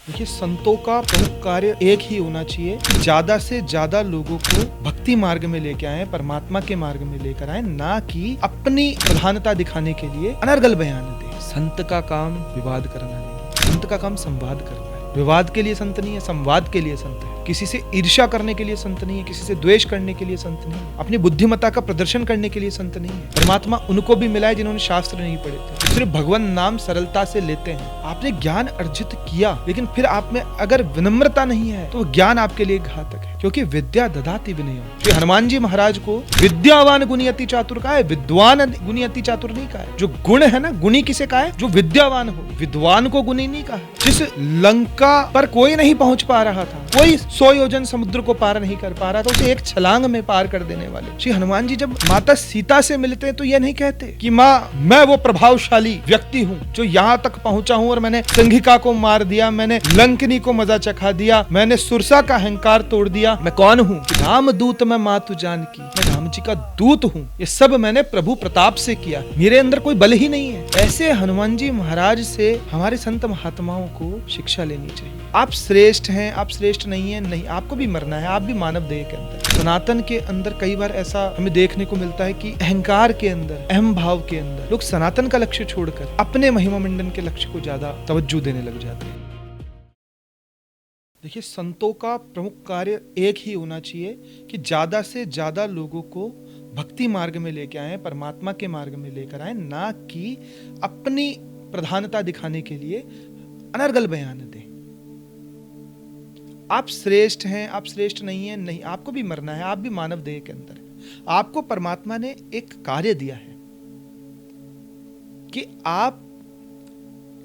देखिए, संतों का प्रमुख कार्य एक ही होना चाहिए कि ज्यादा से ज्यादा लोगों को भक्ति मार्ग में लेके आए, परमात्मा के मार्ग में लेकर आए, ना कि अपनी प्रधानता दिखाने के लिए अनर्गल बयान दे। संत का काम विवाद करना नहीं, संत का काम संवाद करना है। विवाद के लिए संत नहीं है, संवाद के लिए संत है। किसी से ईर्ष्या करने के लिए संत नहीं है, किसी से द्वेष करने के लिए संत नहीं है, अपनी बुद्धिमत्ता का प्रदर्शन करने के लिए संत नहीं है। परमात्मा उनको भी मिला है जिन्होंने शास्त्र नहीं पढ़े थे, सिर्फ भगवान नाम सरलता से लेते हैं। आपने ज्ञान अर्जित किया, लेकिन फिर आप में अगर विनम्रता नहीं है तो ज्ञान आपके लिए घातक है, क्योंकि विद्या ददाति विनयम। श्री हनुमान जी महाराज को विद्यावान गुणी अति चातुर कहा है, विद्वान गुणी अति चातुर नहीं कहा है। जो गुण है ना, गुणी किसे कहा है? जो विद्यावान हो, विद्वान को गुणी नहीं कहा है। जिस लंका पर कोई नहीं पहुंच पा रहा था, कोई 100 योजन समुद्र को पार नहीं कर पा रहा था, उसे एक छलांग में पार कर देने वाले श्री हनुमान जी जब माता सीता से मिलते हैं तो यह नहीं कहते कि माँ, मैं वो प्रभावशाली व्यक्ति हूँ जो यहाँ तक पहुंचा हूँ और मैंने संघिका को मार दिया, मैंने लंकनी को मजा चखा दिया, मैंने सुरसा का अहंकार तोड़ दिया। मैं कौन हूँ? राम दूत मैं मातु जानकी, मैं राम जी का दूत हूँ। ये सब मैंने प्रभु प्रताप से किया, मेरे अंदर कोई बल ही नहीं है। ऐसे हनुमान जी महाराज से हमारे संत महात्माओं को शिक्षा लेनी चाहिए। आप श्रेष्ठ हैं, आप श्रेष्ठ नहीं है, नहीं, आपको भी मरना है, आप भी मानव देह के अंदर। सनातन के अंदर कई बार ऐसा हमें देखने को मिलता है कि अहंकार के अंदर, अहम भाव के अंदर लोग सनातन का लक्ष्य छोड़कर अपने महिमा मंडन के लक्ष्य को ज्यादा तवज्जो देने लग जाते हैं। देखिए, संतों का प्रमुख कार्य एक ही होना चाहिए कि ज्यादा से ज्यादा लोगों को भक्ति मार्ग में लेके आए, परमात्मा के मार्ग में लेकर आए, ना कि अपनी प्रधानता दिखाने के लिए अनर्गल बयान दें। आप श्रेष्ठ हैं, आप श्रेष्ठ नहीं है, नहीं, आपको भी मरना है, आप भी मानव देह के अंदर है। आपको परमात्मा ने एक कार्य दिया है कि आप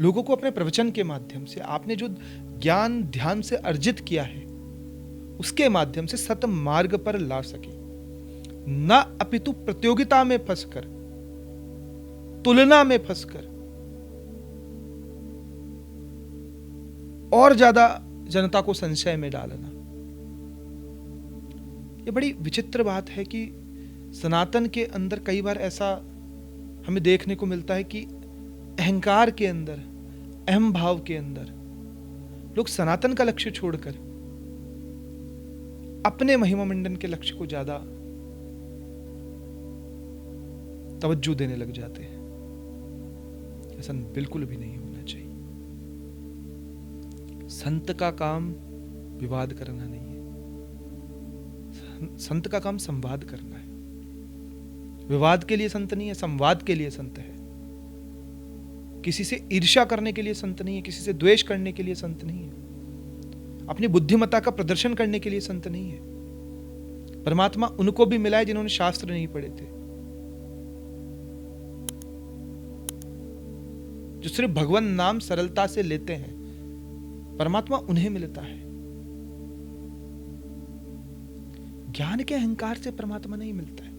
लोगों को अपने प्रवचन के माध्यम से, आपने जो ज्ञान ध्यान से अर्जित किया है उसके माध्यम से सत मार्ग पर ला सके, न अपितु प्रतियोगिता में फंसकर, तुलना में फंसकर और ज्यादा जनता को संशय में डालना। ये बड़ी विचित्र बात है कि सनातन के अंदर कई बार ऐसा हमें देखने को मिलता है कि अहंकार के अंदर, अहम भाव के अंदर लोग सनातन का लक्ष्य छोड़कर अपने महिमा मंडन के लक्ष्य को ज्यादा तवज्जो देने लग जाते हैं। ऐसा बिल्कुल भी नहीं होना चाहिए। संत का काम विवाद करना नहीं है, संत का काम संवाद करना है। विवाद के लिए संत नहीं है, संवाद के लिए संत है। किसी से ईर्ष्या करने के लिए संत नहीं है, किसी से द्वेष करने के लिए संत नहीं है, अपनी बुद्धिमत्ता का प्रदर्शन करने के लिए संत नहीं है। परमात्मा उनको भी मिला है जिन्होंने शास्त्र नहीं पढ़े थे, जो सिर्फ भगवान नाम सरलता से लेते हैं। परमात्मा उन्हें मिलता है। ज्ञान के अहंकार से परमात्मा नहीं मिलता है।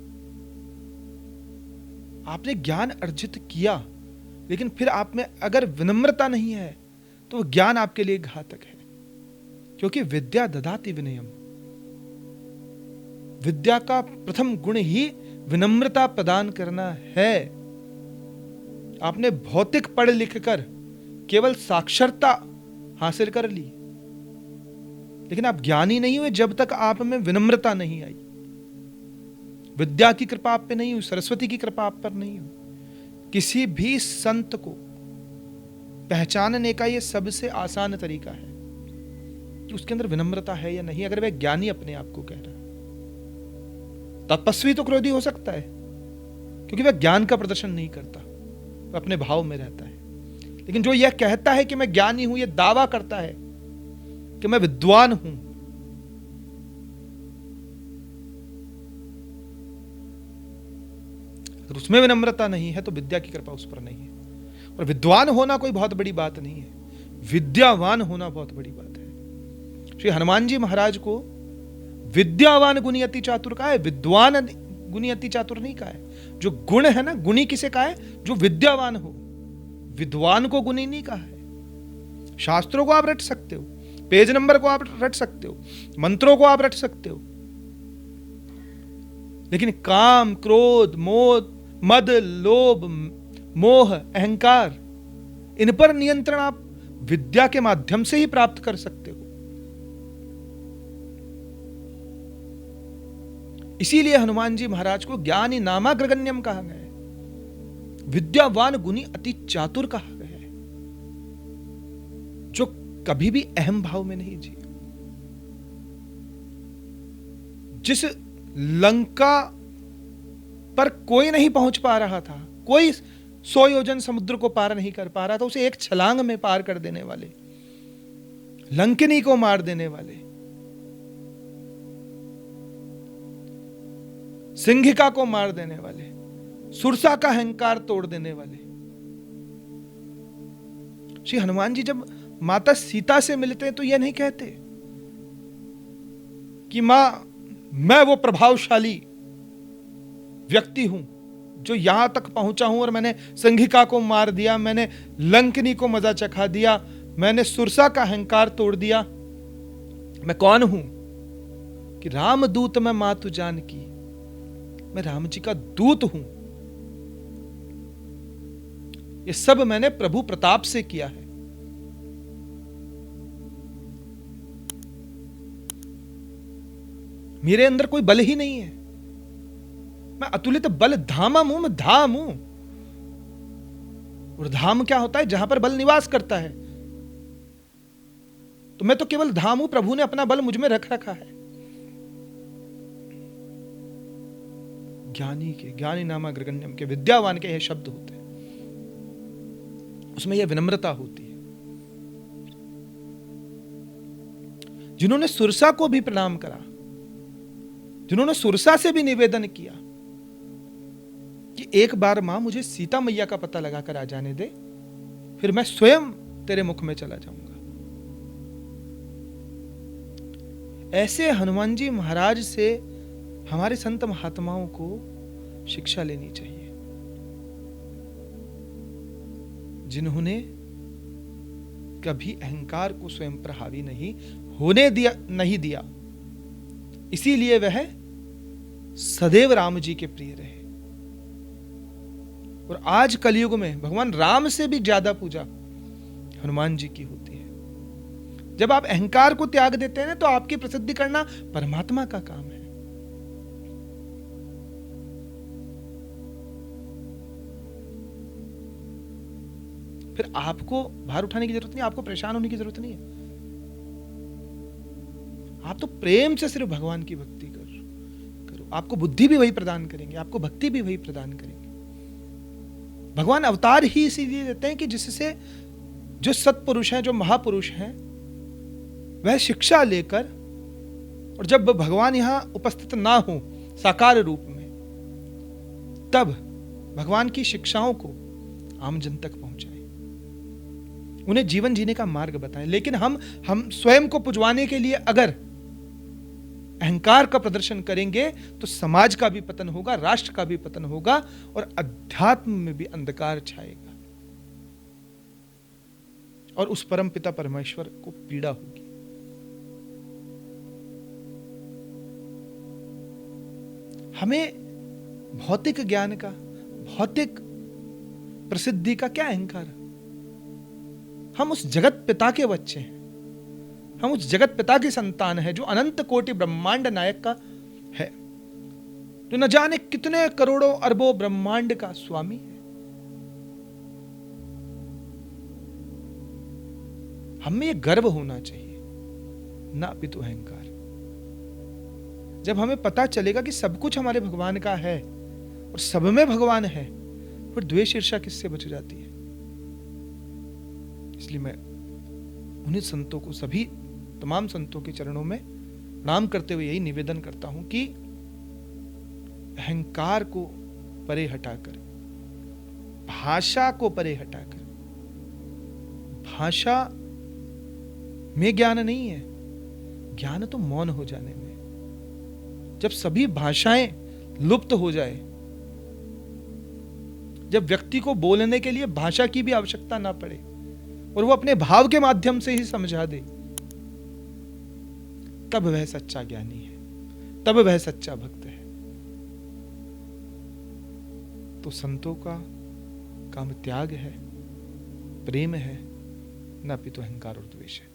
आपने ज्ञान अर्जित किया, लेकिन फिर आप में अगर विनम्रता नहीं है तो वो ज्ञान आपके लिए घातक है, क्योंकि विद्या ददाति विनयम। विद्या का प्रथम गुण ही विनम्रता प्रदान करना है। आपने भौतिक पढ़ लिख कर केवल साक्षरता हासिल कर ली, लेकिन आप ज्ञानी नहीं हुए जब तक आप में विनम्रता नहीं आई। विद्या की कृपा आप पे नहीं हुई, सरस्वती की कृपा आप पर नहीं हुई। किसी भी संत को पहचानने का यह सबसे आसान तरीका है कि उसके अंदर विनम्रता है या नहीं। अगर वह ज्ञानी अपने आप को कह रहा है, तपस्वी तो क्रोधी हो सकता है क्योंकि वह ज्ञान का प्रदर्शन नहीं करता, वह अपने भाव में रहता है। लेकिन जो यह कहता है कि मैं ज्ञानी हूं, यह दावा करता है कि मैं विद्वान हूं, अगर उसमें विनम्रता नहीं है तो विद्या की कृपा उस पर नहीं है। और विद्वान होना कोई बहुत बड़ी बात नहीं है, विद्यावान होना बहुत बड़ी बात है। श्री हनुमान जी महाराज को विद्यावान गुणी अति चातुर कहा है, विद्वान गुणी अति चातुर नहीं कहा है। जो गुण है ना, गुणी किसे कहा है? जो विद्यावान हो, विद्वान को गुणी नहीं कहा है। शास्त्रों को आप रट सकते हो, पेज नंबर को आप रट सकते हो, मंत्रों को आप रट सकते हो, लेकिन काम, क्रोध, मद, लोभ, मोह, अहंकार, इन पर नियंत्रण आप विद्या के माध्यम से ही प्राप्त कर सकते हो। इसीलिए हनुमान जी महाराज को ज्ञानी नामाग्रगण्यम कहा गया है, विद्यावान गुणी अति चातुर कहा गया है, जो कभी भी अहम भाव में नहीं जिए। जिस लंका पर कोई नहीं पहुंच पा रहा था, कोई 100 योजन समुद्र को पार नहीं कर पा रहा था, उसे एक छलांग में पार कर देने वाले, लंकिनी को मार देने वाले, सिंहिका को मार देने वाले, सुरसा का अहंकार तोड़ देने वाले श्री हनुमान जी जब माता सीता से मिलते हैं तो यह नहीं कहते कि मां मैं वो प्रभावशाली व्यक्ति हूं जो यहां तक पहुंचा हूं और मैंने सिंहिका को मार दिया, मैंने लंकिनी को मजा चखा दिया, मैंने सुरसा का अहंकार तोड़ दिया। मैं कौन हूं कि रामदूत मैं मातु जानकी, मैं राम जी का दूत हूं। ये सब मैंने प्रभु प्रताप से किया है। मेरे अंदर कोई बल ही नहीं है, मैं अतुलित बल धामम हूं, मैं धाम हूं। और धाम क्या होता है? जहां पर बल निवास करता है। तो मैं तो केवल धाम हूं, प्रभु ने अपना बल मुझ में रख रखा है। ज्ञानी के, ज्ञानी नामाग्रगण्यम के, विद्यावान के यह शब्द होते हैं, उसमें यह विनम्रता होती है। जिन्होंने सुरसा को भी प्रणाम करा, जिन्होंने सुरसा से भी निवेदन किया कि एक बार मां मुझे सीता मैया का पता लगाकर आ जाने दे, फिर मैं स्वयं तेरे मुख में चला जाऊंगा। ऐसे हनुमान जी महाराज से हमारे संत महात्माओं को शिक्षा लेनी चाहिए, जिन्होंने कभी अहंकार को स्वयं पर हावी नहीं होने दिया। इसीलिए वह सदैव राम जी के प्रिय रहे। और आज कलयुग में भगवान राम से भी ज्यादा पूजा हनुमान जी की होती है। जब आप अहंकार को त्याग देते हैं तो आपकी प्रसिद्धि करना परमात्मा का काम है। फिर आपको भार उठाने की जरूरत नहीं, आपको परेशान होने की जरूरत नहीं है। आप तो प्रेम से सिर्फ भगवान की भक्ति करो। आपको बुद्धि भी वही प्रदान करेंगे, आपको भक्ति भी वही प्रदान करेंगे। भगवान अवतार ही इसीलिए देते हैं कि जिससे जो सत्पुरुष हैं, जो महापुरुष हैं, वह शिक्षा लेकर, और जब भगवान यहां उपस्थित ना हो साकार रूप में, तब भगवान की शिक्षाओं को आम जन तक पहुंचाएं, उन्हें जीवन जीने का मार्ग बताएं। लेकिन हम स्वयं को पुजवाने के लिए अगर अहंकार का प्रदर्शन करेंगे तो समाज का भी पतन होगा, राष्ट्र का भी पतन होगा, और अध्यात्म में भी अंधकार छाएगा, और उस परम पिता परमेश्वर को पीड़ा होगी। हमें भौतिक ज्ञान का, भौतिक प्रसिद्धि का क्या अहंकार? हम उस जगत पिता के बच्चे हैं, हम उस जगत पिता की संतान है जो अनंत कोटि ब्रह्मांड नायक का है, जो न जाने कितने करोड़ों अरबों ब्रह्मांड का स्वामी है। हमें यह गर्व होना चाहिए, ना अपितु अहंकार। जब हमें पता चलेगा कि सब कुछ हमारे भगवान का है और सब में भगवान है, फिर द्वेष ईर्ष्या किससे बच जाती है। इसलिए मैं उन्हीं संतों को, सभी तमाम संतों के चरणों में प्रणाम करते हुए यही निवेदन करता हूं कि अहंकार को परे हटाकर, भाषा को परे हटाकर, भाषा में ज्ञान नहीं है, ज्ञान तो मौन हो जाने में। जब सभी भाषाएं लुप्त हो जाए, जब व्यक्ति को बोलने के लिए भाषा की भी आवश्यकता ना पड़े और वो अपने भाव के माध्यम से ही समझा दे, तब वह सच्चा ज्ञानी है, तब वह सच्चा भक्त है। तो संतों का काम त्याग है, प्रेम है, न पितु अहंकार और द्वेष है।